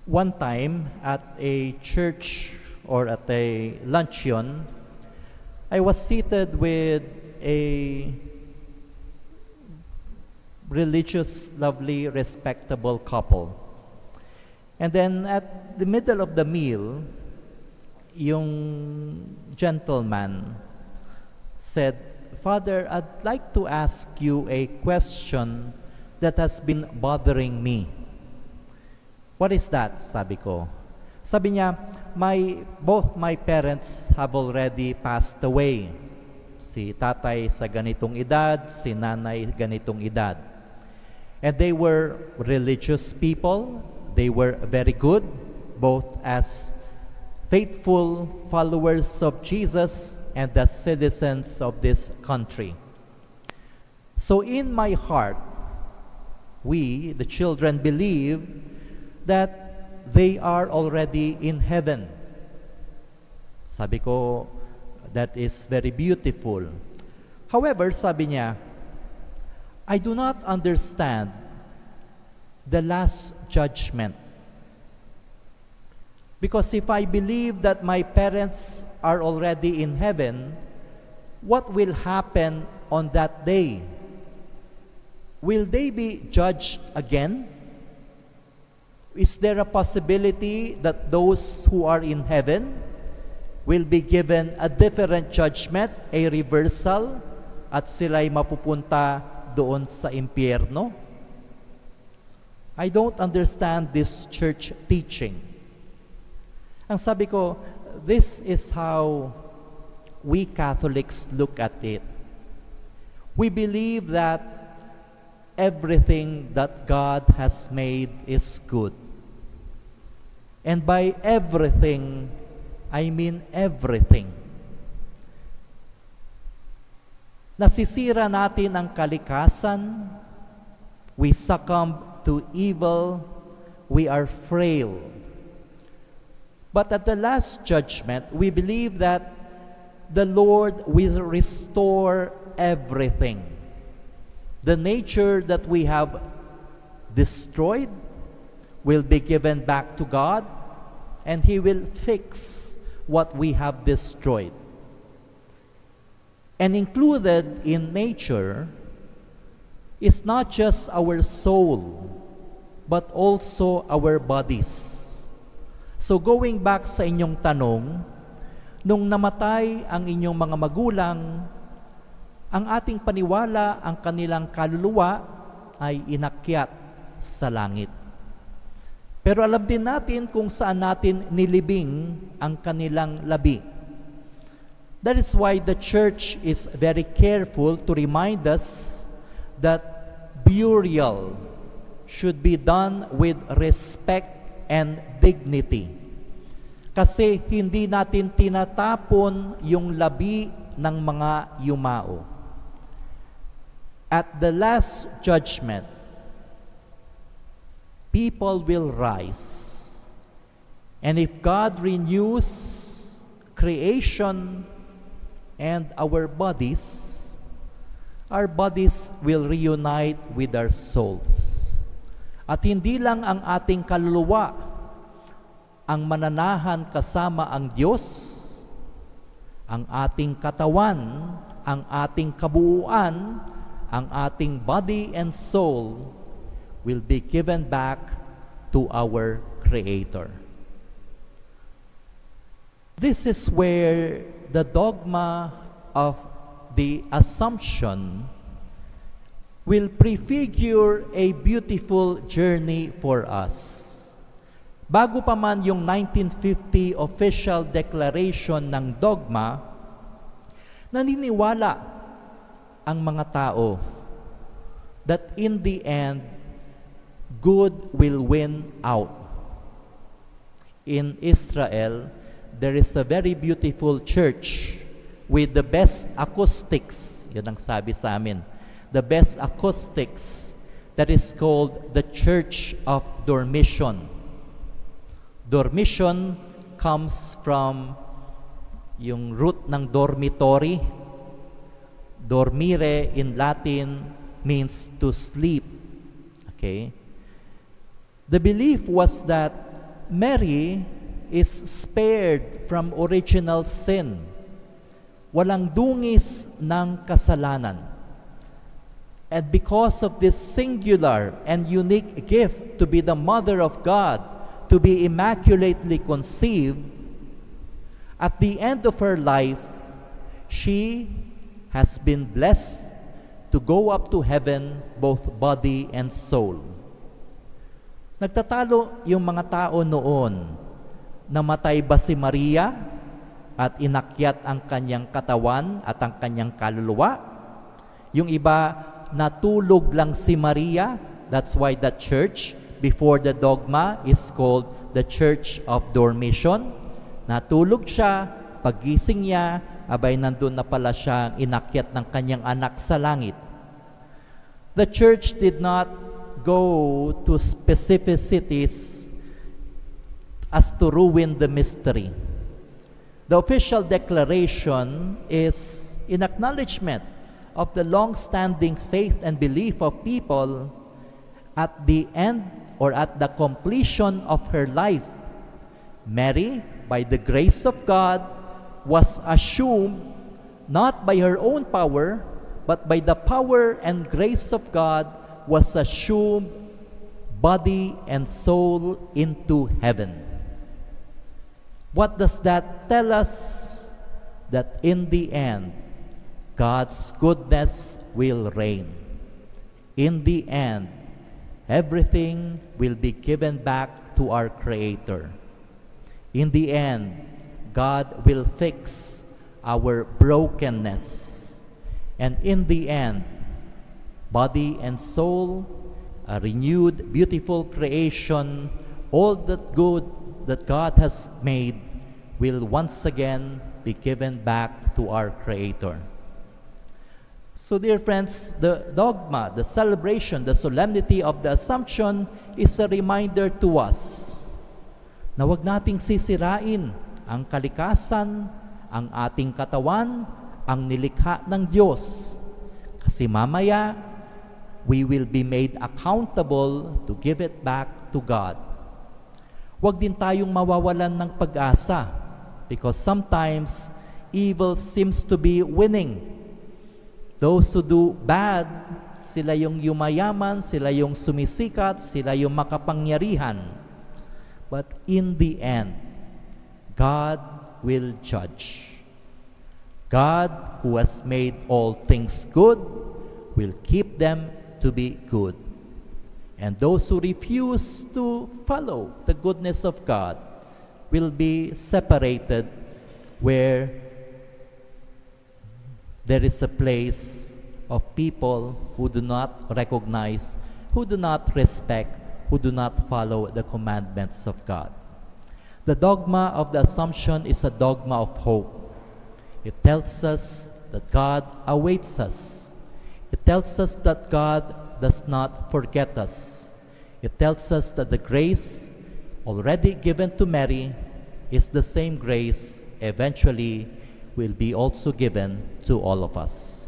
One time at a church or at a luncheon, I was seated with a religious, lovely, respectable couple. And then at the middle of the meal, yung gentleman said, "Father, I'd like to ask you a question that has been bothering me." "What is that?" sabi ko. Sabi niya, both my parents have already passed away. Si tatay sa ganitong edad, si nanay ganitong edad. And they were religious people. They were very good, both as faithful followers of Jesus and as citizens of this country. So in my heart, we, the children, believe that they are already in heaven. Sabi ko, that is very beautiful. However, sabi niya, I do not understand the last judgment. Because if I believe that my parents are already in heaven, what will happen on that day? Will they be judged again? Is there a possibility that those who are in heaven will be given a different judgment, a reversal, at sila'y mapupunta doon sa impyerno? I don't understand this church teaching. Ang sabi ko, this is how we Catholics look at it. We believe that everything that God has made is good. And by everything, I mean everything. Nasisira natin ang kalikasan. We succumb to evil. We are frail. But at the last judgment, we believe that the Lord will restore everything. The nature that we have destroyed will be given back to God, and He will fix what we have destroyed. And included in nature is not just our soul, but also our bodies. So going back sa inyong tanong, nung namatay ang inyong mga magulang, ang ating paniwala, ang kanilang kaluluwa ay inakyat sa langit. Pero alam din natin kung saan natin nilibing ang kanilang labi. That is why the church is very careful to remind us that burial should be done with respect and dignity. Kasi hindi natin tinatapon yung labi ng mga yumao. At the last judgment, people will rise. And if God renews creation and our bodies will reunite with our souls. At hindi lang ang ating kaluluwa ang mananahan kasama ang Diyos, ang ating katawan, ang ating kabuuan, ang ating body and soul will be given back to our Creator. This is where the dogma of the Assumption will prefigure a beautiful journey for us. Bago pa man yung 1950 official declaration ng dogma, naniniwala ang mga tao that in the end, good will win out. In Israel, there is a very beautiful church with the best acoustics. Yun ang sabi sa amin. The best acoustics that is called the Church of Dormition. Dormition comes from yung root ng dormitory. Dormire in Latin means to sleep. Okay? The belief was that Mary is spared from original sin. Walang dungis ng kasalanan. And because of this singular and unique gift to be the mother of God, to be immaculately conceived, at the end of her life, she has been blessed to go up to heaven, both body and soul. Nagtatalo yung mga tao noon, namatay ba si Maria at inakyat ang kanyang katawan at ang kanyang kaluluwa? Yung iba, natulog lang si Maria. That's why the church before the dogma is called the Church of Dormition. Natulog siya, pagising niya, abay nandun na pala siya inakyat ng kanyang anak sa langit. The church did not go to specificities as to ruin the mystery. The official declaration is in acknowledgement of the long-standing faith and belief of people. At the end or at the completion of her life, Mary, by the grace of God, was assumed not by her own power, but by the power and grace of God, was assumed body and soul into heaven. What does that tell us? That in the end, God's goodness will reign. In the end, everything will be given back to our Creator. In the end, God will fix our brokenness. And in the end, body and soul, a renewed, beautiful creation, all that good that God has made will once again be given back to our Creator. So dear friends, the dogma, the celebration, the solemnity of the Assumption is a reminder to us na huwag nating sisirain ang kalikasan, ang ating katawan, ang nilikha ng Diyos. Kasi mamaya, we will be made accountable to give it back to God. Huwag din tayong mawawalan ng pag-asa because sometimes evil seems to be winning. Those who do bad, sila yung yumayaman, sila yung sumisikat, sila yung makapangyarihan. But in the end, God will judge. God, who has made all things good, will keep them to be good. And those who refuse to follow the goodness of God will be separated where there is a place of people who do not recognize, who do not respect, who do not follow the commandments of God. The dogma of the Assumption is a dogma of hope. It tells us that God awaits us. It tells us that God does not forget us. It tells us that the grace already given to Mary is the same grace eventually will be also given to all of us.